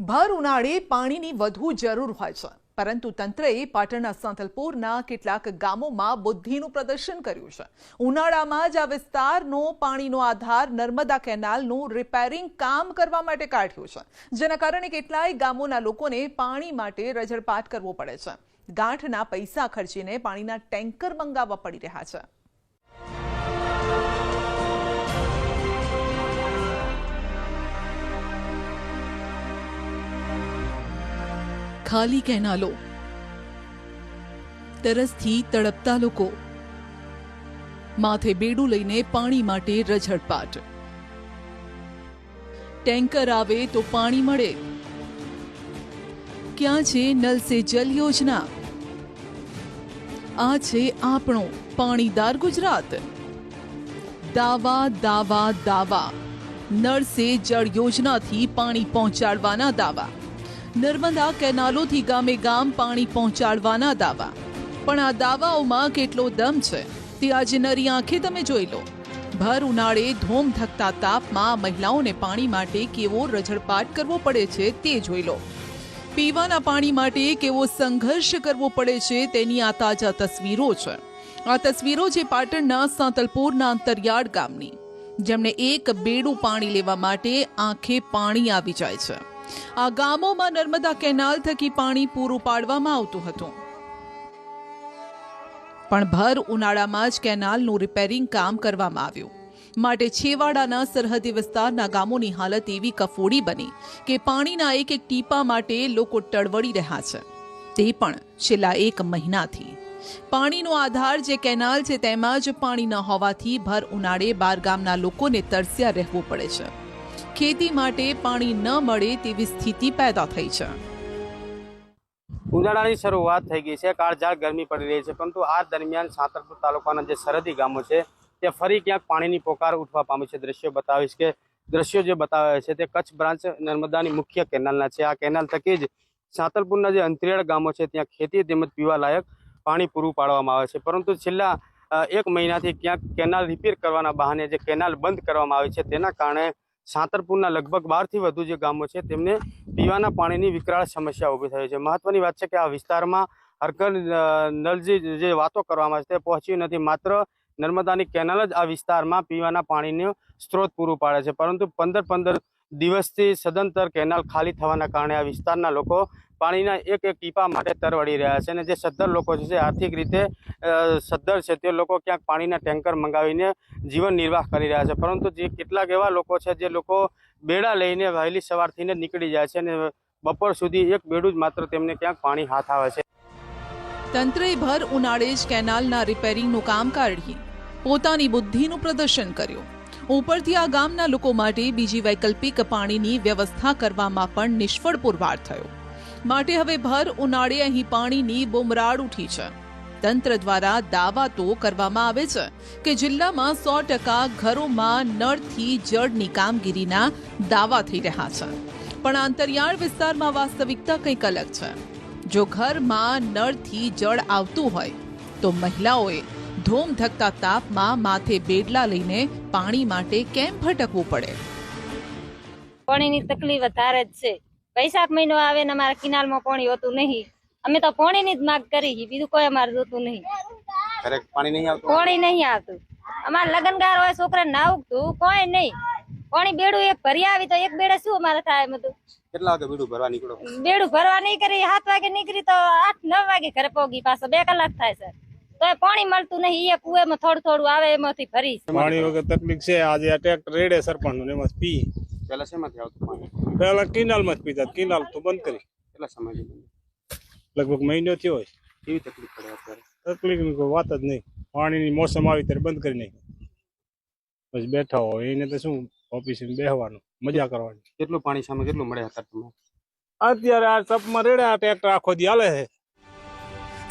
ભર ઉનાળે પાણીની વધુ જરૂર હોય છે, પરંતુ તંત્રએ પાટણના સાંતલપુરના કેટલાક ગામોમાં બુદ્ધિનું પ્રદર્શન કર્યું છે। ઉનાળામાં જ આ વિસ્તારનો પાણીનો આધાર નર્મદા કેનાલનું રિપેરિંગ કામ કરવા માટે કાઢ્યું છે, જેના કારણે કેટલાય ગામોના લોકોને પાણી માટે રઝળપાટ કરવો પડે છે। ગાંઠના પૈસા ખર્ચીને પાણીના ટેન્કર મંગાવવા પડી રહ્યા છે। ખાલી કેનાલો, તરસથી તડપતા લોકો, માથે બેડું લઈને પાણી માટે રઝળપાટ। ટેન્કર આવે તો પાણી મળે, ક્યાં છે નલ સે જલ યોજના? આ છે આપણો પાણીદાર ગુજરાત। દાવા દાવા દાવા, નળ સે જળ યોજનાથી પાણી પહોંચાડવાના દાવા, નર્મદા કેનાલોથી ગામે ગામ પાણી પહોંચાડવાના દાવા। પણ આ દાવાઓમાં કેટલો દમ છે તે આજે નરી આંખે તમે જોઈ લો। ભર ઉનાળે ધોમ ધકતા તાપમાં મહિલાઓને પાણી માટે કેવો રઝળપાટ કરવો પડે છે તે જોઈ લો। પીવાના પાણી માટે કેવો સંઘર્ષ કરવો પડે છે તેની આ તાજા તસવીરો છે। આ તસવીરો છે પાટણના સાંતલપુરના અંતરિયાળ ગામની, જેમણે એક બેડું પાણી લેવા માટે આંખે પાણી આવી જાય છે। આ ગામોમાં નર્મદા કેનાલ થકી પાણી પૂરું પાડવામાં આવતું હતું, પણ ભર ઉનાળામાં જ કેનાલનું રિપેરિંગ કામ કરવામાં આવ્યું, માટે છેવાડાના સરહદી વિસ્તારના ગામોની હાલત એવી કફોડી બની કે પાણીના એક એક ટીપા માટે લોકો ટળવળી રહ્યા છે, તે પણ છેલ્લા 1 મહિનાથી। પાણીનો આધાર જે કેનાલ છે તેમાં જ પાણી ન હોવાથી ભર ઉનાળે બાર ગામના લોકોને તરસ્યા રહેવું પડે છે। ખેતી માટે પાણી ન મળે તેવી સ્થિતિ પેદા થઈ છે। ઉનાળાની શરૂઆત થઈ ગઈ છે, કાળઝાળ ગરમી પડી રહી છે, પરંતુ આ દરમિયાન સાંતલપુર તાલુકાના જે સરહદી ગામો છે તે ફરી ક્યાંક પાણીની પોકાર ઉઠવા પામી છે। દ્રશ્યો જે બતાવે છે તે કચ્છ બ્રાન્ચ નર્મદાની મુખ્ય કેનાલના છે। આ કેનાલ થકી જ સાંતલપુરના જે અંતરિયાળ ગામો છે ત્યાં ખેતી તેમજ પીવા લાયક પાણી પૂરું પાડવામાં આવે છે, પરંતુ છેલ્લા 1 મહિનાથી ક્યાંક કેનાલ રિપેર કરવાના બહાને જે કેનાલ બંધ કરવામાં આવી છે તેના કારણે સાંતલપુરના લગભગ 12 થી વધુ જે ગામો છે તેમને પીવાના પાણીની વિકરાળ સમસ્યા ઊભી થઈ છે। મહત્વની વાત છે કે આ વિસ્તારમાં હરઘર નલજી જે વાતો કરવામાં છે તે પહોંચી નથી। માત્ર નર્મદાની કેનાલ જ આ વિસ્તારમાં પીવાના પાણીનો સ્ત્રોત પૂરું પાડે છે, પરંતુ 15 દિવસથી સદંતર કેનાલ ખાલી થવાના કારણે આ વિસ્તારના લોકો પાણીના એક એક ટીપા માટે તરવડી રહ્યા છે। અને જે સદ્ધર લોકો છે આર્થિક રીતે સદ્ધર છે તે લોકો ક્યાંક પાણીના ટેન્કર મંગાવીને જીવન નિર્વાહ કરી રહ્યા છે, પરંતુ જે કેટલાક એવા લોકો છે જે લોકો બેડા લઈને વહેલી સવારથી જ નીકળી જાય છે અને બપોર સુધી એક બેડું જ માત્ર તેમને ક્યાંક પાણી હાથ આવે છે। તંત્રએ ભર ઉનાળે જ કેનાલના રિપેરિંગનું કામ કાઢી પોતાની બુદ્ધિનું પ્રદર્શન કર્યું। ઉપરથી આ ગામના લોકો માટે બીજી વૈકલ્પિક પાણીની વ્યવસ્થા કરવામાં પણ નિષ્ફળ પુરવાર થયો, માટે હવે ભર ઉનાળે અહીં પાણીની બુમરાડ ઉઠી છે। તંત્ર દ્વારા દાવા તો કરવામાં આવે છે કે જિલ્લામાં 100% ઘરોમાં નળથી જળની કામગીરીના દાવા થઈ રહ્યા છે, પણ અંતરિયાળ વિસ્તારમાં વાસ્તવિકતા કંઈક અલગ છે। જો ઘરમાં નળથી જળ આવતું હોય તો મહિલાઓએ ધોમ ધકતા તાપમાં માથે બેડલા લઈને પાણી માટે કેમ ભટકવું પડે? પાણીની તકલીફ વધારે જ છે। વૈશાખ મહિનો આવે ને અમારા કિનાલમાં પાણી હોતું નહીં, અમે તો પાણીની જ માંગ કરી, બીજું કોઈ અમારે જોતું નહીં। પાણી નહીં આવતું, અમારે લગનગાર હોય, છોકરા ના ઉગતું કોઈ નહીં। પાણી બેડું એક ભરી આવી તો એક બેડે શું અમારે થાય? બધું કેટલા વાગે બેડું ભરવા નીકળો? બેડું ભરવા નહીં કરી 7 વાગે નીકળી તો 8-9 વાગે ઘરે પહોંચી, પાછો 2 કલાક થાય છે, તો પાણી મળતું નહીં। એ કુએમાં થોડું થોડું આવે એમાંથી ભરી પાણી વગર તકલીફ છે। આજે આ ટ્રેક્ટર રેડે સરપંચ એમાં પી, પેલા શેમાંથી આવતું પાણી? પેલા કેનાલમાં જ પીતા, કેનાલ તો બંધ કરી। કેટલા સમયથી? લગભગ મહિનો થયો હોય। કેવી તકલીફ પડે અત્યારે? તકલીફની કોઈ વાત જ નહીં, પાણીની મોસમ આવી ત્યારે બંધ કરી નાખી, બસ બેઠા હોય એને તો શું ઓફિસે બેસવાનું, મજા કરવાની। કેટલું પાણી સામે કેટલું મળે અત્યારે? અત્યારે આ ટપમાં રેડે આ ટ્રેક્ટર આખો દી હાલે છે।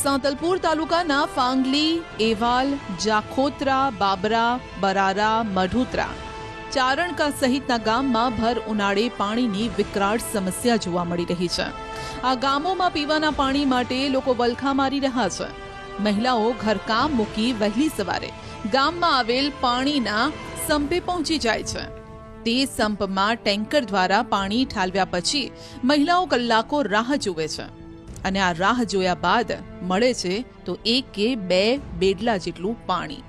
સાંતલપુર તાલુકાના ફાંગલી, એવાલ, જાખોત્રા, બાબરા, બરારા, મઢુત્રા, ચારણકા સહિતના ગામમાં ભર ઉનાળે પાણીની વિકરાળ સમસ્યા જોવા મળી રહી છે। આ ગામોમાં પીવાના પાણી માટે લોકો વલખા મારી રહ્યા છે। મહિલાઓ ઘરકામ મૂકી વહેલી સવારે ગામમાં આવેલ પાણીના સંપે પહોંચી જાય છે। તે સંપમાં ટેન્કર દ્વારા પાણી ઠાલવ્યા પછી મહિલાઓ કલાકો રાહ જુએ છે અને આ રાહ જોયા બાદ મળે છે તો 1 કે 2 બેડલા જેટલું પાણી.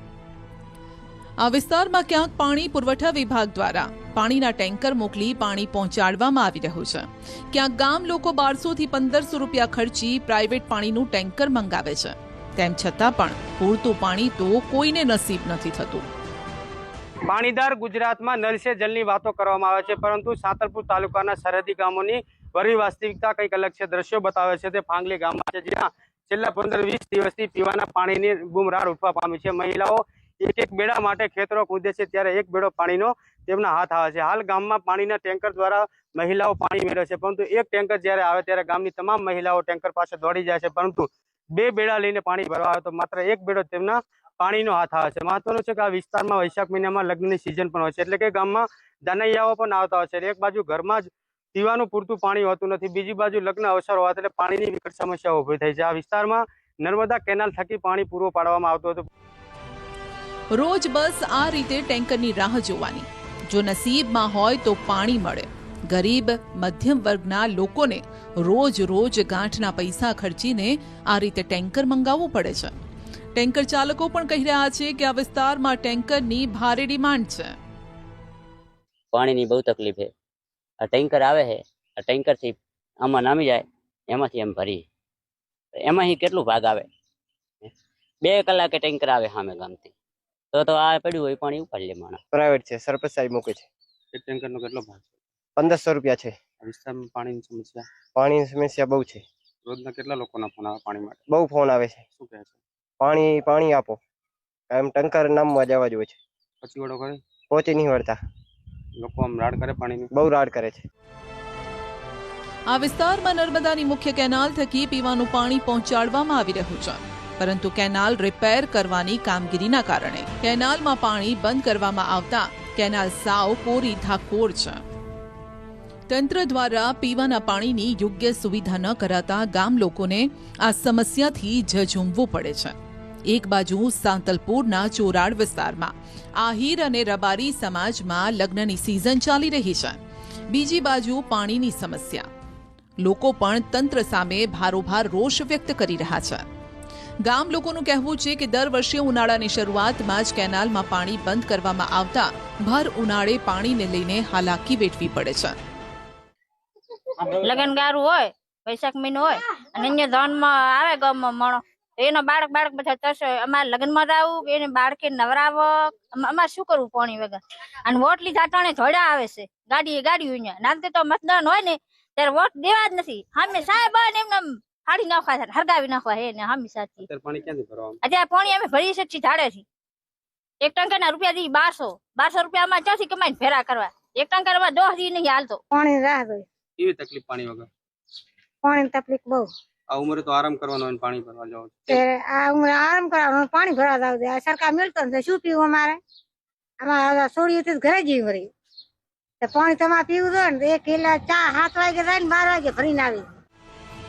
આ વિસ્તારમાં ક્યાંક પાણી પુરવઠા વિભાગ દ્વારા પાણીના ટેન્કર મોકલી પાણી પહોંચાડવામાં આવી રહ્યું છે. ક્યાંક ગામ લોકો 1200 થી 1500 રૂપિયા ખર્ચી પ્રાઇવેટ પાણીનું ટેન્કર મંગાવે છે. તેમ છતાં પણ પૂરતું પાણી તો કોઈને નસીબ નથી થતું. પાણીદાર ગુજરાતમાં નળ સે જલની વાતો કરવામાં આવે છે, પરંતુ સાંતલપુર તાલુકાના સરહદી ગામોની વરી વાસ્તવિકતા કંઈક અલગ છે. દ્રશ્યો બતાવે છે તે ફાંગલી ગામમાં છે, જ્યાં છેલ્લા 15-20 દિવસથી પીવાના પાણીની બૂમરાડ ઉઠવા પામી છે. મહિલાઓ એક બેડા માટે ખેતરો કૂદે છે, ત્યારે એક બેડો પાણીનો તેમના હાથ આવે છે. હાલ ગામમાં પાણીના ટેન્કર દ્વારા મહિલાઓ પાણી મેળવે છે, પરંતુ એક ટેન્કર જ્યારે આવે ત્યારે ગામની તમામ મહિલાઓ ટેન્કર પાસે દોડી જાય છે, પરંતુ 2 બેડા લઈને પાણી ભરવા આવે તો માત્ર એક બેડો તેમના પાણીનો હાથ આવે છે. મહત્વનું છે કે આ વિસ્તારમાં વૈશાખ મહિનામાં લગ્નની સિઝન પણ હોય છે, એટલે કે ગામમાં દાનૈયાઓ પણ આવતા હોય છે. એક બાજુ ઘરમાં જ પીવાનું પૂરતું પાણી હોતું નથી, બીજી બાજુ લગ્ન અવસર હોવાથી એટલે પાણીની વિકટ સમસ્યા ઊભી થઈ છે. આ વિસ્તારમાં નર્મદા કેનાલ થકી પાણી પૂરું પાડવામાં આવતું હતું. રોજ બસ આ રીતે ટેન્કરની રાહ જોવાની. જો નસીબમાં હોય તો પાણી મળે. ગરીબ મધ્યમ વર્ગના લોકોને રોજ ગાંઠના પૈસા ખર્ચીને આ રીતે ટેન્કર મંગાવવું પડે છે. ટેન્કર ચાલકો પણ કહી રહ્યા છે કે આ વિસ્તારમાં ટેન્કરની ભારે ડિમાન્ડ છે. પાણીની બહુ તકલીફ છે. આ ટેન્કર આવે છે, આ ટેન્કરથી આમાં નામી જાય, એમાંથી એમ ભરી, એમાંથી કેટલું ભાગ આવે? 2 કલાકે ટેન્કર આવે સામે ગામથી, તો આ પડ્યું હોય પાણી ઉપાડી લે માણસ. પ્રાઇવેટ છે, સરપંચ સાહેબ મૂકે છે. એક ટેન્કરનો કેટલો ભાગ છે? 1500 રૂપિયા છે. આ વિસ્તારમાં પાણીની સમસ્યા બહુ છે. રોજના કેટલા લોકોના ફોન આવે પાણી માટે? બહુ ફોન આવે છે. શું કહે છે? પાણી આપો, એમ ટંકર નામવા જવા જોઈએ છે. પછી વડો કરે પહોંચી નહીં વળતા. લોકો આમ રાડ કરે, પાણીની બહુ રાડ કરે છે. આ વિસ્તારમાં નર્મદાની મુખ્ય કેનાલ થકી પીવાનું પાણી પહોંચાડવામાં આવી રહ્યું છે, પરંતુ કેનાલ રિપેર કરવાની કામગીરીના કારણે કેનાલમાં પાણી બંધ કરવામાં આવતા કેનાલ સાવ કોરી ધાકોર છે. તંત્ર દ્વારા પીવાના પાણીની યોગ્ય સુવિધા ન કરાતા ગામ લોકોને આ સમસ્યાથી ઝઝૂમવું પડે છે. એક બાજુ સાંતલપુરના ચોરાડ વિસ્તારમાં આહિર અને રબારી સમાજમાં લગ્નની સિઝન ચાલી રહી છે. બીજી બાજુ પાણીની સમસ્યા. લોકો પણ તંત્ર સામે ભારોભાર રોષ વ્યક્ત કરી રહ્યા છે. ગામ લોકોનું કહેવું છે કે દર વર્ષે ઉનાળાની શરૂઆતમાં જ કેનાલમાં પાણી બંધ કરવામાં આવતા ભર ઉનાળે પાણીને લઈને હાલાકી વેઠવી પડે છે. લગન ગારું હોય, વૈશાખ મહિનો હોય અને અહીંયા ધાનમાં આવે ગામમાં મણો, એનો બાળક બધા તરસે. અમારે લગ્નમાં જ આવું, એને બાળકે નવરાવો, અમારે શું કરવું પાણી વગર? અને વોટ લીધા ટાણે ધોડા આવે છે, ગાડી અહીંયા નાખતે તો મતદાન હોય ને ત્યારે વોટ દેવા જ નથી. હામે સાહેબ એમને ફાડી નાખવા છે, હરગાવી નાખવા હે ને હામી સાથી. પાણી ક્યાંથી ભરવાનું? અત્યારે પાણી અમે ભરી શકીએ ધાડેથી. એક ટંકરના રૂપિયા દી 1200 રૂપિયા અમારે ક્યાંથી કમાઈને ભેરા કરવા? એક ટંકર માં 10 દી નહીં હાલતો. પાણી રાહ જોઈ. કેવી તકલીફ પાણી વગર? પાણી તકલીફ બહુ. આ ઉંમરે તો આરામ કરવાનો હોય, પાણી ભરવા જાવ. આ ઉંમરે આરામ કરવાનો, પાણી ભરવા જાવ છે. સરકાર મિલતો નથી, શું પીવું અમારે? અમારે છોડી ઘરે જઈ વળી પાણી તમારે પીવું જોઈએ ને. 1 કિલો ચા 7 વાગે જાય ને 12 વાગે ભરીને આવી.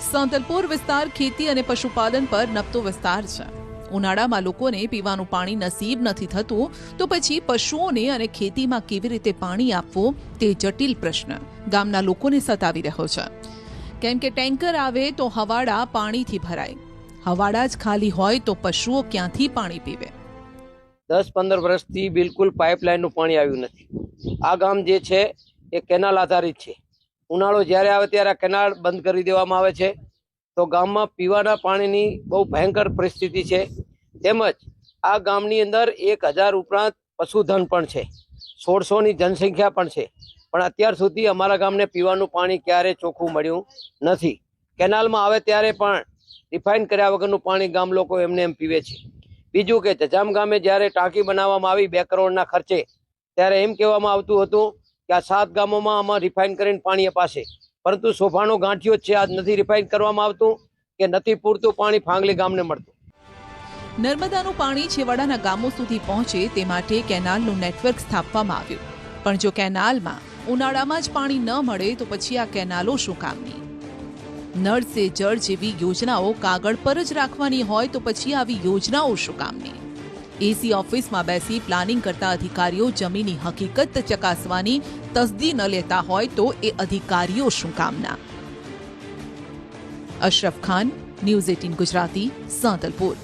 સાંતલપુર વિસ્તાર ખેતી અને પશુપાલન પર નપતો વિસ્તાર છે. ઉનાળામાં લોકોને પીવાનું પાણી નસીબ નથી થતું તો પછી પશુઓને અને ખેતીમાં કેવી રીતે પાણી આપવું તે જટિલ પ્રશ્ન ગામના લોકોને સતાવી રહ્યો છે. કેમ કે ટેન્કર આવે તો હવાડા પાણીથી ભરાય, હવાડા જ ખાલી હોય તો પશુઓ ક્યાંથી પાણી પીવે? 10-15 વર્ષથી બિલકુલ પાઇપલાઇનનું પાણી આવ્યું નથી. આ ગામ જે છે એ કેનાલ આધારિત છે. ઉનાળો જ્યારે આવે ત્યારે આ કેનાલ બંધ કરી દેવામાં આવે છે, તો ગામમાં પીવાના પાણીની બહુ ભયંકર પરિસ્થિતિ છે. તેમજ આ ગામની અંદર 1000 ઉપરાંત પશુધન પણ છે, 1600ની જનસંખ્યા પણ છે, પણ અત્યાર સુધી અમારા ગામને પીવાનું પાણી ક્યારે ચોખ્ખું મળ્યું નથી. કેનાલમાં આવે ત્યારે પણ રિફાઇન કર્યા વગરનું પાણી ગામ લોકો એમને એમ પીવે છે. બીજું કે જજામ ગામે જ્યારે ટાંકી બનાવવામાં આવી 2 કરોડના ખર્ચે, ત્યારે એમ કહેવામાં આવતું હતું કે આ 7 ગામોમાં આમાં રિફાઇન કરીને પાણી અપાશે, પરંતુ સોફાનો ગાંઠિયો છે, આજ નથી રિફાઇન કરવામાં આવતું કે નથી પૂરતું પાણી ફાંગલી ગામને મળતું. નર્મદાનું પાણી છેવાડાના ગામો સુધી પહોંચે તે માટે કેનાલનું નેટવર્ક સ્થાપવામાં આવ્યું, પણ જો કેનાલમાં ઉનાળામાં જ પાણી ન મળે તો પછી આ કેનાલો શું કામની? નળ સે જળ જેવી યોજનાઓ કાગળ પર જ રાખવાની હોય તો પછી આવી યોજનાઓ શું કામની? એસી ઓફિસમાં બેસી પ્લાનિંગ કરતા અધિકારીઓ જમીનની હકીકત ચકાસવાની તસદી ન લેતા હોય તો એ અધિકારીઓ શું કામના? અશરફ ખાન, ન્યૂઝ 18 ગુજરાતી, સાંતલપુર.